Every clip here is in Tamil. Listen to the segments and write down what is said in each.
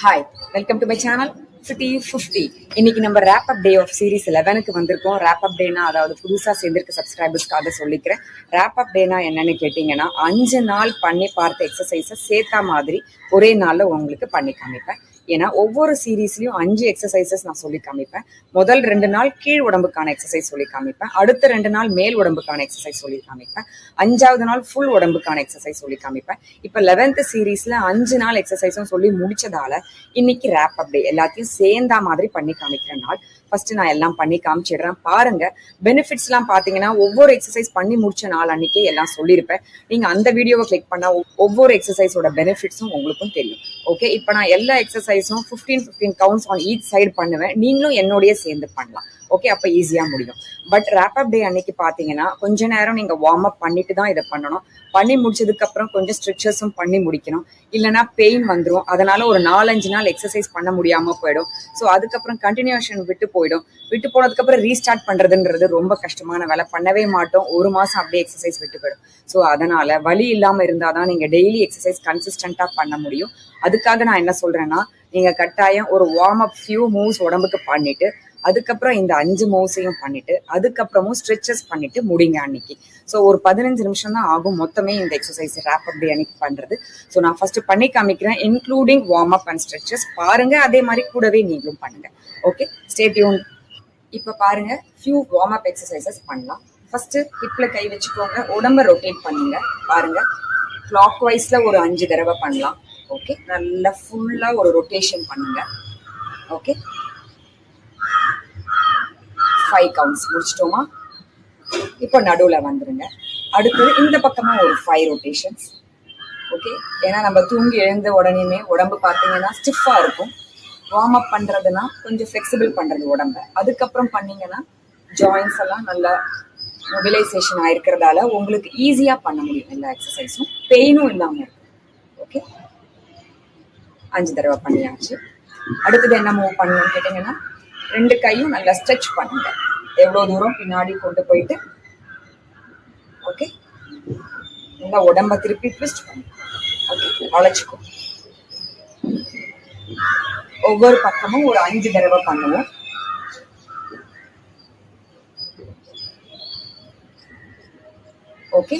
Hi, welcome to my channel City 50. இன்னைக்கு நம்ம wrap up day of series 11க்கு வந்திருக்கோம். wrap up dayனா அதாவது புதுசா சேர்ந்திருக்க சப்ஸ்கிரைபர்ஸ்க்காக சொல்லிக்கிறேன். wrap up dayனா என்னன்னு கேட்டீங்கன்னா 5 நாள் பண்ணி பார்த்த எக்ஸசைஸை சேர்த்தா மாதிரி ஒரே நாள்ல உங்களுக்கு பண்ணி காமிப்பேன். ஏன்னா ஒவ்வொரு சீரீஸ்லயும் 5 எக்ஸசைசஸ் நான் சொல்லி காமிப்பேன். முதல் 2 நாள் கீழ் உடம்புக்கான எக்ஸசைஸ் சொல்லி காமிப்பேன். அடுத்த 2 நாள் மேல் உடம்புக்கான எக்ஸசைஸ் சொல்லி காமிப்பேன். 5வது நாள் ஃபுல் உடம்புக்கான எக்ஸசைஸ் சொல்லி காமிப்பேன். இப்ப 11th சீரீஸ்ல 5 நாள் எக்ஸசைஸும் சொல்லி முடிச்சதால இன்னைக்கு ரேப் அப் டே எல்லாத்தையும் சேர்ந்தா மாதிரி பண்ணி காமிக்கிற நாள். ஃபர்ஸ்ட் நான் எல்லாம் பண்ணி காமிச்சிடுறேன் பாருங்க. பெனிஃபிட்ஸ் எல்லாம் பாத்தீங்கன்னா ஒவ்வொரு எக்ஸசைஸ் பண்ணி முடிச்ச நாள் அன்னைக்கே எல்லாம் சொல்லியிருப்பேன். நீங்க அந்த வீடியோவை கிளிக் பண்ணா ஒவ்வொரு எக்ஸசைஸோட பெனிஃபிட்ஸும் உங்களுக்கும் தெரியும். ஓகே, இப்ப நான் எல்லா எக்ஸசைஸும் 15 கவுண்ட்ஸ் ஆன் ஈச் சைடு பண்ணுவேன். நீங்களும் என்னோடய சேர்ந்து பண்ணலாம். ஓகே, அப்ப ஈஸியா முடியும். பட் ரேப் அப் டே அன்னைக்கு பாத்தீங்கன்னா கொஞ்ச நேரம் நீங்க வார்ம் அப் பண்ணிட்டு தான் இதை பண்ணணும். பண்ணி முடிச்சதுக்கு அப்புறம் கொஞ்சம் ஸ்ட்ரெச்சஸும் பண்ணி முடிக்கணும். இல்லைன்னா பெயின் வந்துடும். அதனால ஒரு 4-5 நாள் எக்ஸசைஸ் பண்ண முடியாம போயிடும். ஸோ அதுக்கப்புறம் கண்டினியூஷன் விட்டு போயிடும். விட்டு போனதுக்கு அப்புறம் ரீஸ்டார்ட் பண்றதுன்றது ரொம்ப கஷ்டமான வேலை. பண்ணவே மாட்டோம். ஒரு மாசம் அப்படியே எக்ஸசைஸ் விட்டு போயிடும். ஸோ அதனால வலி இல்லாம இருந்தாதான் நீங்க டெய்லி எக்ஸசைஸ் கன்சிஸ்டன்டா பண்ண முடியும். அதுக்காக நான் என்ன சொல்றேன்னா, நீங்க கட்டாயம் ஒரு வார்ம் அப் ஃபியூ மூவ்ஸ் உடம்புக்கு பண்ணிட்டு அதுக்கப்புறம் இந்த 5 மூவ்ஸையும் பண்ணிட்டு அதுக்கப்புறமும் ஸ்ட்ரெச்சஸ் பண்ணிட்டு முடிங்க அன்னைக்கு. ஸோ ஒரு 15 நிமிஷம் தான் ஆகும் மொத்தமே இந்த எக்ஸசைஸ் ரேப் அப் டே அன்னைக்கு பண்றது. ஸோ நான் ஃபர்ஸ்ட் பண்ணி காமிக்கிறேன், including warm up and stretches. பாருங்க, அதே மாதிரி கூடவே நீங்களும் பண்ணுங்க. Okay, stay tune. இப்ப பாருங்க, ஃபியூ வார்ம் அப் எக்ஸசைசஸ் பண்ணலாம். ஃபர்ஸ்ட் ஹிப்ல கை வச்சுக்கோங்க, உடம்ப ரொட்டேட் பண்ணுங்க. பாருங்க, கிளாக் வைஸ்ல ஒரு 5 தடவை பண்ணலாம். ஓகே, நல்லா ஃபுல்லா ஒரு ரொட்டேஷன் பண்ணுங்க. ஓகே, 5 கவுண்ட்ஸ் முடிச்சிட்டோமா? இப்போ நடுவுல வந்துருங்க. அடுத்து இந்த பக்கமா ஒரு 5 ரொட்டேஷன்ஸ். ஓகே, ஏன்னா நம்ம தூங்கி எழுந்த உடனேயுமே உடம்பு பார்த்தீங்கன்னா ஸ்டிஃபா இருக்கும். வார்ம் அப் பண்றதுன்னா கொஞ்சம் ஃபிளெக்சிபிள் பண்றது உடம்ப. அதுக்கப்புறம் பண்ணீங்கன்னா ஜாயின்ஸ் எல்லாம் நல்லா மொபிலைசேஷன் ஆயிருக்கிறதால உங்களுக்கு ஈஸியா பண்ண முடியும். எல்லா எக்ஸசைஸும் பெயினும் இல்லாம இருக்கும். ஓகே, 5 தடவை பண்ணியாச்சு. அடுத்தது என்ன மூவ் பண்ணணும்னு கேட்டீங்கன்னா, 2 கையும் நல்லா ஸ்ட்ரெச் பண்ணுங்க. எவ்வளவு தூரம் பின்னாடி கொண்டு போயிட்டு ஓகே, நல்லா உடம்ப திருப்பி ட்விஸ்ட் பண்ணுங்க. ஓகே, வளைச்சுக்கோ. ஒவ்வொரு பக்கமும் ஒரு 5 தடவை பண்ணுவோம். ஓகே,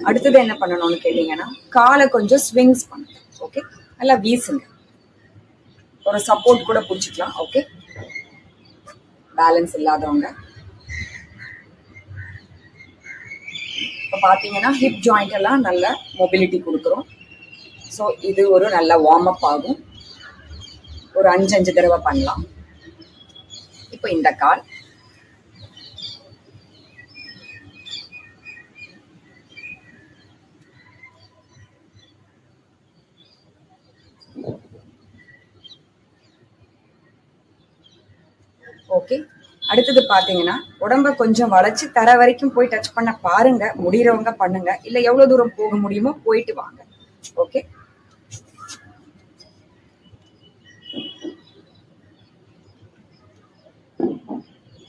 அடுத்தது என்ன பண்ணணும்னு கேட்டீங்கன்னா, காலை கொஞ்சம் ஸ்விங்ஸ் பண்ணுங்க. ஓகே, நல்லா வீசுங்க. ஒரு சப்போர்ட் கூட பிடிச்சிக்கலாம். ஓகே, பேலன்ஸ் இல்லாதவங்க. இப்போ பார்த்தீங்கன்னா ஹிப் ஜாயிண்ட் எல்லாம் நல்ல மொபிலிட்டி கொடுக்குறோம். ஸோ இது ஒரு நல்ல வார்ம் அப் ஆகும். ஒரு 5 தடவை பண்ணலாம். இப்போ இந்த கால் ஓகே. அடுத்தது பாத்தீங்கன்னா உடம்ப கொஞ்சம் வளைச்சு தர வரைக்கும் போய் டச் பண்ண பாருங்க. முடியறவங்க பண்ணுங்க, இல்ல எவ்வளவு தூரம் போக முடியுமோ போயிட்டு வாங்க. ஓகே,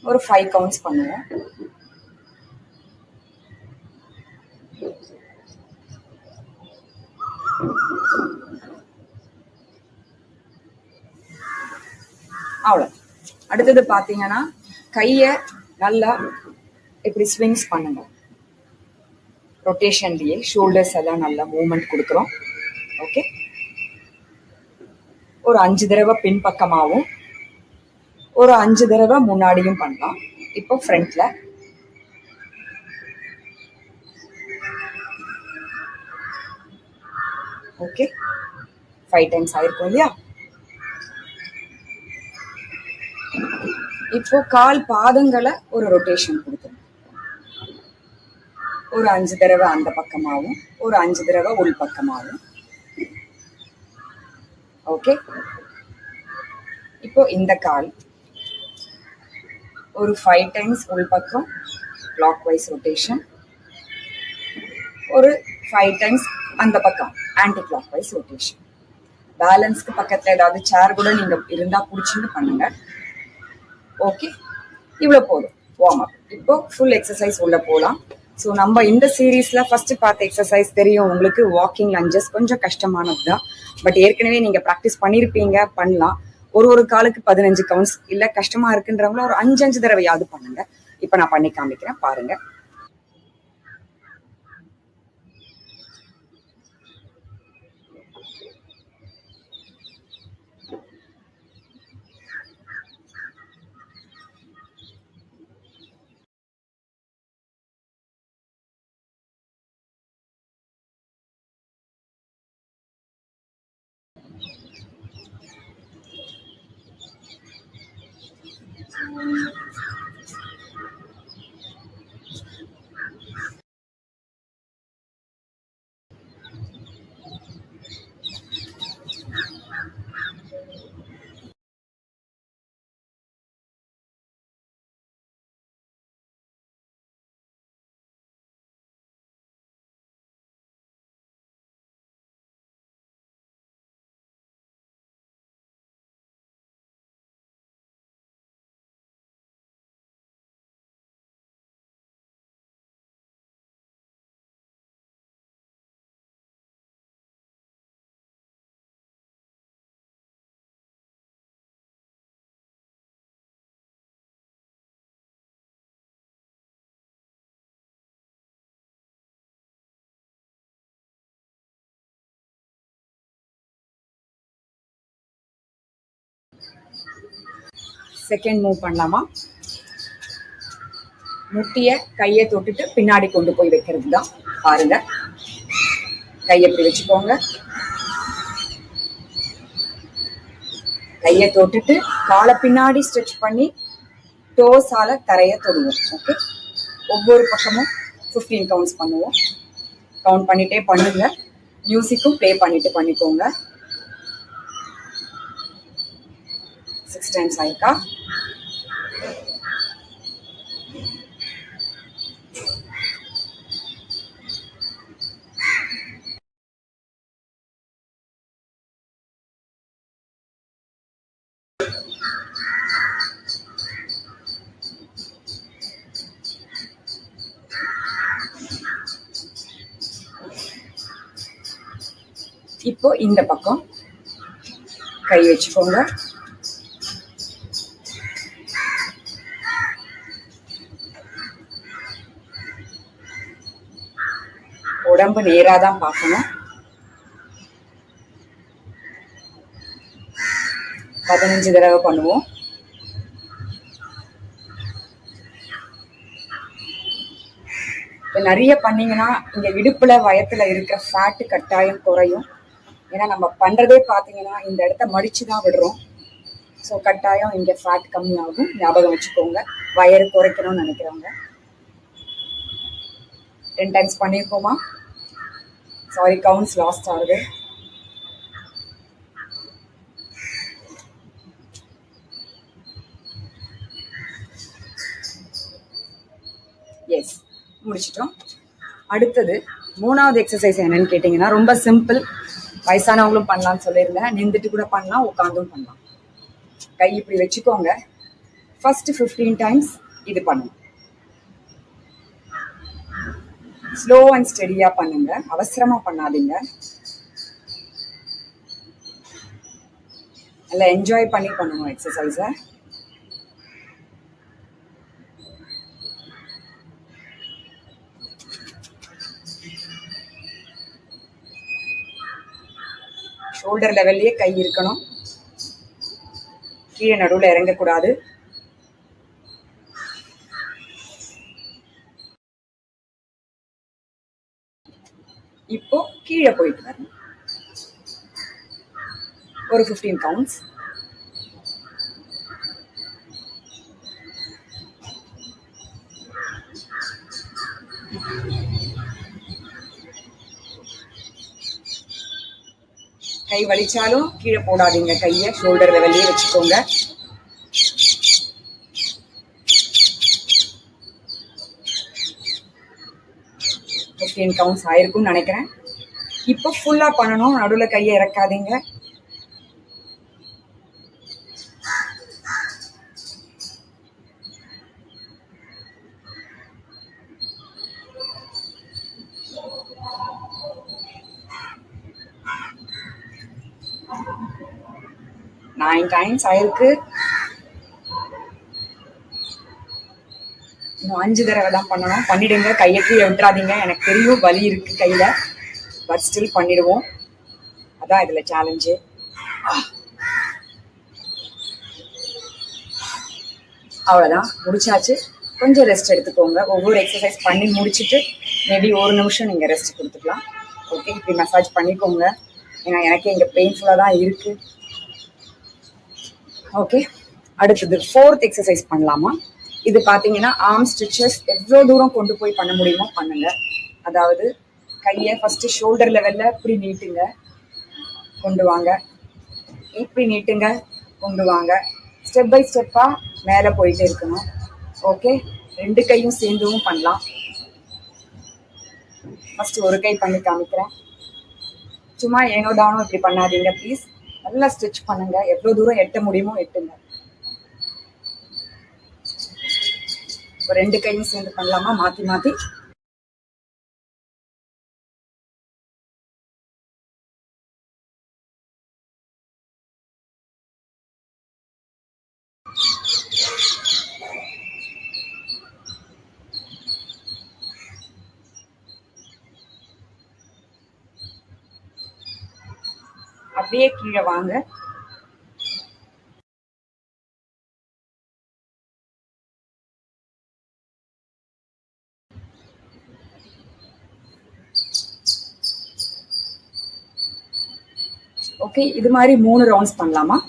ஒரு 5 கவுண்ட்ஸ் பண்ணுவோம். அவ்வளவு. அடுத்தது பாத்தீங்கன்னா கைய நல்லா இப்படி ஸ்விங்ஸ் பண்ணுங்க. ரொட்டேஷன்லயே ஷோல்டர்ஸ் எல்லாம் நல்லா மூவ்மெண்ட் கொடுக்குறோம். ஓகே, ஒரு 5 தடவை பின்பக்கமாவும் ஒரு 5 தடவை முன்னாடியும் பண்ணலாம். இப்போ ஃப்ரண்ட்ல ஓகே, 5 டைம்ஸ் ஆயிருக்கும் இல்லையா? இப்போ கால் பாதங்களை ஒரு ரொட்டேஷன் கொடுக்கணும். ஒரு 5 தடவை அந்த பக்கமாவும் ஒரு 5 தடவை உள் பக்கமாவும். ஓகே, இப்போ இந்த கால் ஒரு 5 டைம்ஸ் உள் பக்கம் கிளாக் வைஸ் ரொட்டேஷன், ஒரு 5 டைம்ஸ் அந்த பக்கம் ஆன்டி கிளாக் வைஸ் ரொட்டேஷன். பேலன்ஸ்க்கு பக்கத்துல ஏதாவது சேர் கூட நீங்க இருந்தா புடிச்சுட்டு பண்ணுங்க. ஓகே, இவ்வளவு போதும் வார்ம் அப். இப்போ ஃபுல் எக்ஸசைஸ் உள்ள போலாம். ஸோ நம்ம இந்த சீரீஸ்ல ஃபர்ஸ்ட் பார்த்த எக்ஸசைஸ் தெரியும் உங்களுக்கு, வாக்கிங் லஞ்சஸ் கொஞ்சம் கஷ்டமானது தான். பட் ஏற்கனவே நீங்க ப்ராக்டிஸ் பண்ணியிருப்பீங்க, பண்ணலாம். ஒரு காலுக்கு 15 கவுண்ட்ஸ், இல்ல கஷ்டமா இருக்குன்றவங்கள ஒரு 5 தடவையாவது பண்ணுங்க. இப்ப நான் பண்ணி காமிக்கிறேன், பாருங்க. செகண்ட் மூவ் பண்ணலாமா? முட்டிய கையை தொட்டுட்டு பின்னாடி கொண்டு போய் வைக்கிறது தான். பாருங்க, கையை இப்படி வச்சுக்கோங்க, கையை தொட்டுட்டு காலை பின்னாடி ஸ்ட்ரெச் பண்ணி டோஸால தரையை தொடுவோம். ஓகே, ஒவ்வொரு பக்கமும் 15 கவுண்ட்ஸ் பண்ணுவோம். கவுண்ட் பண்ணிட்டே பண்ணுங்க, மியூசிக்கும் ப்ளே பண்ணிட்டு பண்ணிக்கோங்க. 6 டைம்ஸ் ஆயிருக்கா? இப்போ இந்த பக்கம் கை வச்சுக்கோங்க, உடம்பு நேராதான் பார்க்கணும். 15 தடவை பண்ணுவோம். நிறைய பண்ணீங்கன்னா இங்க இடுப்புல வயத்துல இருக்கிற ஃபேட்டு கட்டாயம் குறையும். ஏன்னா நம்ம பண்றதே பாத்தீங்கன்னா இந்த இடத்த மடிச்சுதான் விடுறோம். ஸோ கட்டாயம் இங்க ஃபேட் கம்மியாகும், ஞாபகம் வச்சுக்கோங்க. வயறு குறைக்கணும்னு நினைக்கிறவங்க 10 டைம்ஸ் பண்ணியிருக்கோமா? சாரி, கவுண்ட்ஸ் லாஸ்ட் ஆகுது. எஸ், முடிச்சிட்டோம். அடுத்தது மூணாவது எக்ஸசைஸ் என்னன்னு கேட்டீங்கன்னா ரொம்ப சிம்பிள். வயசானவங்களும் பண்ணலாம்னு சொல்லியிருந்தேன். நின்றுட்டு கூட பண்ணலாம், உட்காந்தும் பண்ணலாம். கை இப்படி வச்சுக்கோங்க. ஃபர்ஸ்ட் 15 டைம்ஸ் இது பண்ணுங்க. ஸ்லோ அண்ட் ஸ்டெடியா பண்ணுங்க, அவசரமா பண்ணாதீங்க. நல்லா என்ஜாய் பண்ணி பண்ணணும் எக்ஸசைஸை. ஷோல்டர் லெவல்லையே கை இருக்கணும், கீழே நடுவில் இறங்கக்கூடாது. இப்போ கீழே போயிட்டு வரணும். ஒரு 15 கவுண்ட்ஸ். கை வலிச்சாலும் கீழே போடாதீங்க, கையை ஷோல்டர் லெவல்லையே வச்சுக்கோங்க. கவுண்ட்ஸ் ஆயிருக்கும்னு நினைக்கிறேன். இப்போ ஃபுல்லா பண்ணணும், நடுவில் கையை இறக்காதீங்க. 9 டைம்ஸ் ஆயிருக்கு. இன்னும் 5 தடவை தான் பண்ணணும். பண்ணிடுங்க, கையை கீழே விட்டுறாதீங்க. எனக்கு தெரியும் வலி இருக்கு கையில, பட் ஸ்டில் பண்ணிடுவோம். அதான் இதுல சேலஞ்சு. அவ்வளோதான், முடிச்சாச்சு. கொஞ்சம் ரெஸ்ட் எடுத்துக்கோங்க. ஒவ்வொரு எக்ஸசைஸ் பண்ணி முடிச்சுட்டு மேபி 1 நிமிஷம் நீங்கள் ரெஸ்ட் கொடுத்துக்கலாம். ஓகே, இப்படி மசாஜ் பண்ணிக்கோங்க. ஏன்னா எனக்கு இங்கே பெயின்ஃபுல்லாக தான் இருக்குது. ஓகே, அடுத்தது 4th எக்ஸசைஸ் பண்ணலாமா? இது பார்த்தீங்கன்னா ஆர்ம் ஸ்டிச்சஸ் எவ்வளோ தூரம் கொண்டு போய் பண்ண முடியுமோ பண்ணுங்க. அதாவது கையை ஃபஸ்ட்டு ஷோல்டர் லெவலில் இப்படி நீட்டுங்க, கொண்டு வாங்க. இப்படி நீட்டுங்க, கொண்டு வாங்க. ஸ்டெப் பை ஸ்டெப்பாக மேலே போயிட்டே இருக்கணும். ஓகே, 2 கையும் சேர்ந்தும் பண்ணலாம். ஃபஸ்ட்டு ஒரு கை பண்ணி காமிக்கிறேன். சும்மா ஏனோ தானோ இப்படி பண்ணாதீங்க ப்ளீஸ். நல்லா ஸ்டிச் பண்ணுங்க. எவ்வளோ தூரம் எட்ட முடியுமோ எட்டுங்க. இப்போ 2 கையும் சேர்ந்து பண்ணலாமா? மாற்றி மாற்றி. அப்படியே கீழே வாங்க. ஓகே, இது மாதிரி 3 ரவுண்ட்ஸ் பண்ணலாமா?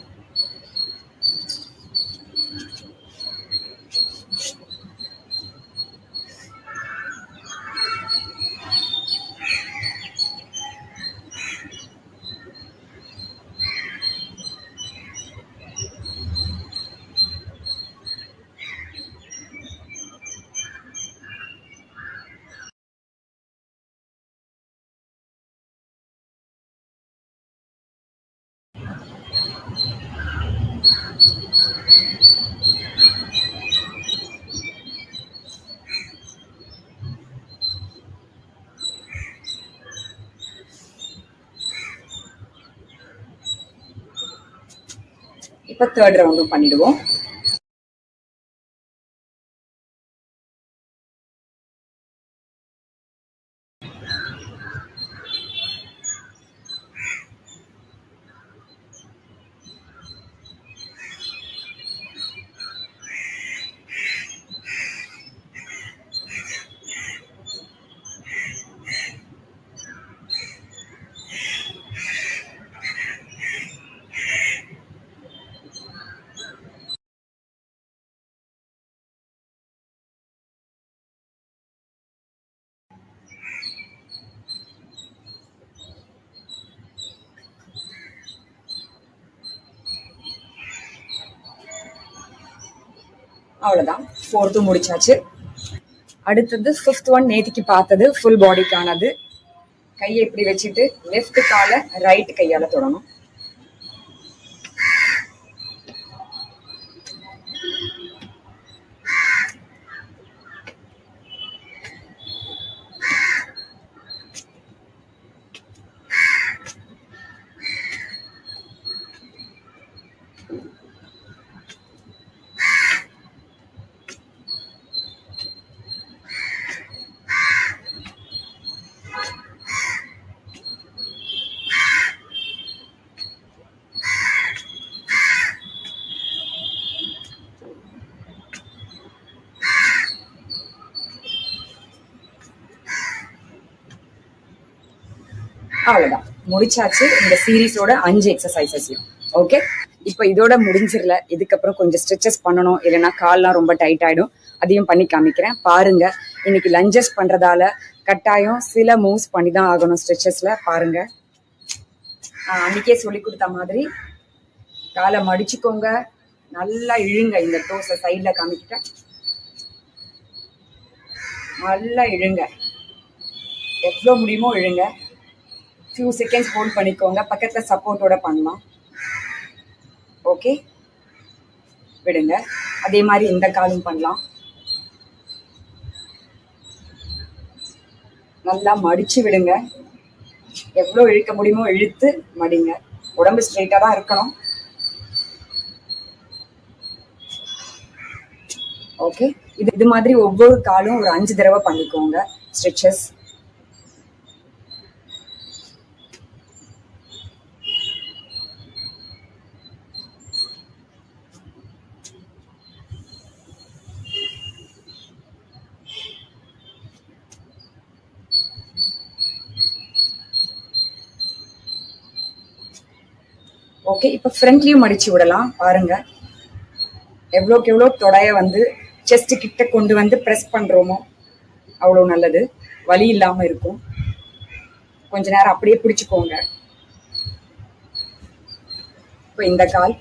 இப்போ 3rd ரவுண்டும் பண்ணிடுவோம். அவ்வளோதான், 4th முடிச்சாச்சு. அடுத்தது 5th ஒன் நேத்திக்கு பார்த்தது ஃபுல் பாடிக்கானது. கையை இப்படி வச்சுட்டு லெஃப்ட் காலை ரைட் கையால தொடணும். அவ்வளோதான், முடிச்சாச்சு இந்த சீரீஸோட 5 எக்ஸசைசஸையும். ஓகே, இப்போ இதோட முடிஞ்சிடல. இதுக்கப்புறம் கொஞ்சம் ஸ்ட்ரெச்சஸ் பண்ணணும், இல்லைன்னா கால்லாம் ரொம்ப டைட் ஆகிடும். அதையும் பண்ணி காமிக்கிறேன் பாருங்க. இன்னைக்கு லஞ்சஸ் பண்ணுறதால கட்டாயம் சில மூவ்ஸ் பண்ணி தான் ஆகணும் ஸ்ட்ரெச்சஸில். பாருங்க, அன்றைக்கே சொல்லி கொடுத்த மாதிரி காலை மடிச்சுக்கோங்க, நல்லா இழுங்க. இந்த டோஸை சைடில் காமிக்கிட்டேன், நல்லா இழுங்க, எவ்வளோ முடியுமோ இழுங்க. ஃபியூ செகண்ட்ஸ் ஹோல்ட் பண்ணிக்கோங்க, பக்கத்தில் சப்போர்ட்டோட பண்ணலாம். ஓகே, விடுங்க. அதே மாதிரி இந்த காலும் பண்ணலாம். நல்லா மடிச்சு விடுங்க, எவ்வளோ இழுக்க முடியுமோ இழுத்து மடிங்க. உடம்பு ஸ்ட்ரெயிட்டாக தான் இருக்கணும். ஓகே, இது மாதிரி ஒவ்வொரு காலும் ஒரு 5 தடவை பண்ணிக்கோங்க ஸ்ட்ரெச்சஸ். ஓகே, இப்போ ஃப்ரண்ட்லயும் மடிச்சு விடலாம். பாருங்க எவ்வளோக்கு எவ்வளோ தொடைய வந்து செஸ்ட் கிட்ட கொண்டு வந்து ப்ரெஸ் பண்றோமோ அவ்வளோ நல்லது, வலி இல்லாம இருக்கும். கொஞ்ச நேரம் அப்படியே பிடிச்சுக்கோங்க. இப்போ இந்த கால்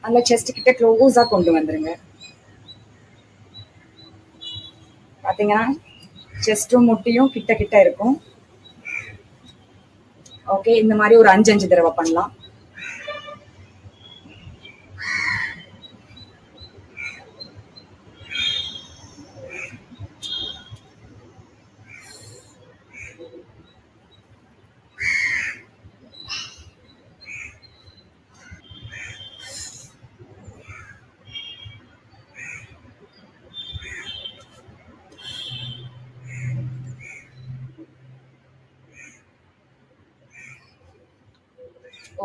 அந்த செஸ்ட் கிட்ட க்ளோஸா கொண்டு வந்துருங்க. பாத்தீங்கன்னா செஸ்டும் முட்டியும் கிட்ட கிட்ட இருக்கும். ஓகே, இந்த மாதிரி ஒரு 5 தடவை பண்ணலாம்.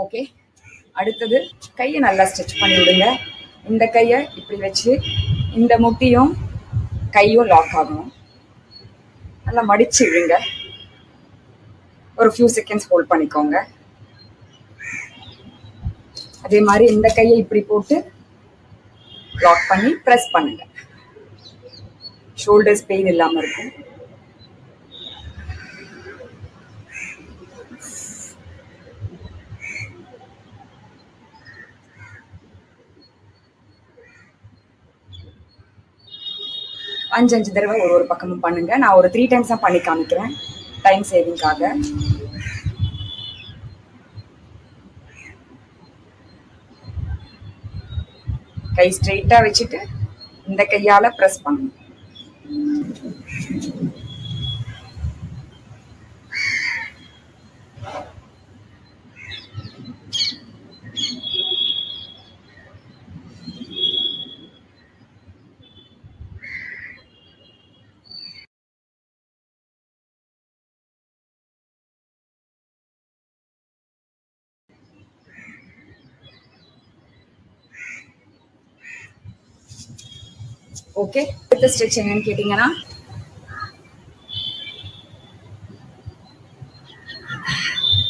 ஓகே, அடுத்தது கையை நல்லா ஸ்ட்ரெச் பண்ணி விடுங்க. இந்த கையை இப்படி வச்சு இந்த முட்டியும் கையும் லாக் ஆகணும். நல்லா மடிச்சு விடுங்க. ஒரு ஃபியூ செகண்ட்ஸ் ஹோல்ட் பண்ணிக்கோங்க. அதே மாதிரி இந்த கையை இப்படி போட்டு லாக் பண்ணி ப்ரெஸ் பண்ணுங்க. ஷோல்டர்ஸ் பெயின் இல்லாம இருக்கும். அஞ்சு தடவை ஒரு பக்கமும் பண்ணுங்க. நான் ஒரு 3 டைம்ஸ் தான் பண்ணி காமிக்கிறேன் டைம் சேவிங்காக. கை ஸ்ட்ரெயிட்டா வச்சுட்டு இந்த கையால பிரஸ் பண்ணணும். ஓகே, அடுத்த ஸ்ட்ரெச் என்னன்னு கேட்டீங்கன்னா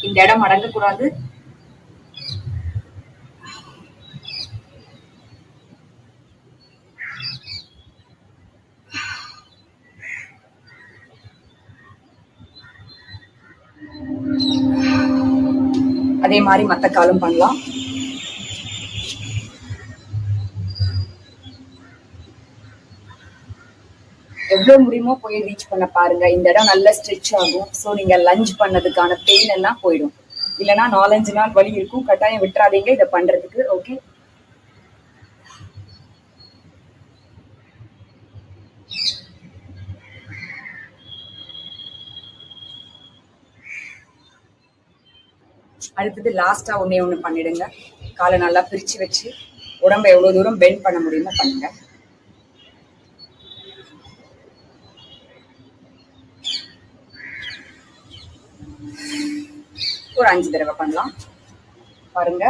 இந்த இடம் மடங்க கூடாது. அதே மாதிரி மத்த காலும் பண்ணலாம். எவ்வளவு முடியுமோ போய் ரீச் பண்ண பாருங்க. இந்த இடம் நல்லா ஸ்ட்ரெச் ஆகும். ஸோ நீங்க லஞ்ச் பண்ணதுக்கான பெயின் எல்லாம் போயிடும். இல்லைன்னா 4-5 நாள் வலி இருக்கும். கட்டாயம் விட்டுறாதீங்க இதை பண்றதுக்கு. ஓகே, அடுத்தது லாஸ்டா ஒண்ணு பண்ணிடுங்க. காலை நல்லா பிரிச்சு வச்சு உடம்ப எவ்வளவு தூரம் பெண்ட் பண்ண முடியுமோ பண்ணுங்க. ஒரு 5 தடவை பண்ணலாம். பாருங்க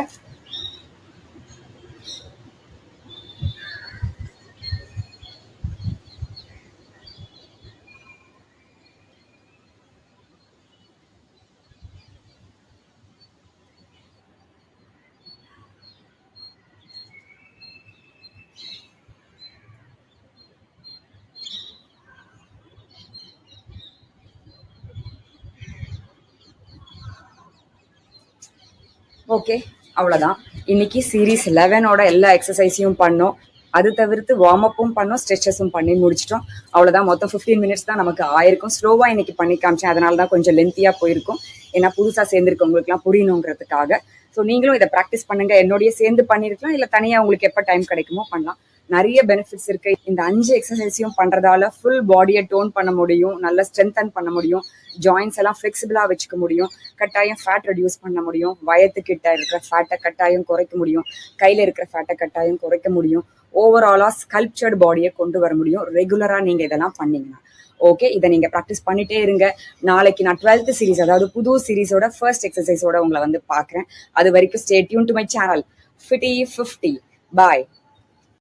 ஓகே, அவ்வளோதான். இன்னைக்கு சீரீஸ் 11ஓட எல்லா எக்ஸசைஸையும் பண்ணோம். அது தவிர்த்து வார்ம் அப்பும் பண்ணோம், ஸ்ட்ரெச்சஸும் பண்ணி முடிச்சிட்டோம். அவ்வளோதான். மொத்தம் 15 மினிட்ஸ் தான் நமக்கு ஆயிருக்கும். ஸ்லோவா இன்னைக்கு பண்ணி காமிச்சேன். அதனால தான் கொஞ்சம் லென்த்தியா போயிருக்கும். ஏன்னா புதுசாக சேர்ந்துருக்கவங்களுக்குலாம் புரியணுங்கிறதுக்காக. ஸோ நீங்களும் இதை ப்ராக்டிஸ் பண்ணுங்க. என்னோடய சேர்ந்து பண்ணியிருக்கலாம், இல்லை தனியாக உங்களுக்கு எப்போ டைம் கிடைக்குமோ பண்ணலாம். நிறைய பெனிஃபிட்ஸ் இருக்கு. இந்த 5 எக்ஸசைஸையும் பண்றதால ஃபுல் பாடியை டோன் பண்ண முடியும், நல்லா ஸ்ட்ரென்தன் பண்ண முடியும், ஜாயின்ஸ் எல்லாம் ஃபிளெக்சிபிளா வச்சுக்க முடியும், கட்டாயம் ஃபேட் ரெடியூஸ் பண்ண முடியும், வயத்துக்கிட்ட இருக்கிற ஃபேட்டை கட்டாயம் குறைக்க முடியும், கையில இருக்கிற ஃபேட்டை கட்டாயம் குறைக்க முடியும். ஓவராலா ஸ்கல்ப்சர்டு பாடியை கொண்டு வர முடியும் ரெகுலரா நீங்க இதெல்லாம் பண்ணீங்கன்னா. ஓகே, இதை நீங்க ப்ராக்டிஸ் பண்ணிட்டே இருங்க. நாளைக்கு நான் 12th சீரீஸ், அதாவது புது சீரீஸோட ஃபர்ஸ்ட் எக்ஸசைஸோட உங்களை வந்து பாக்குறேன். அது வரைக்கும் stay tune to my channel Fitty 50. Bye.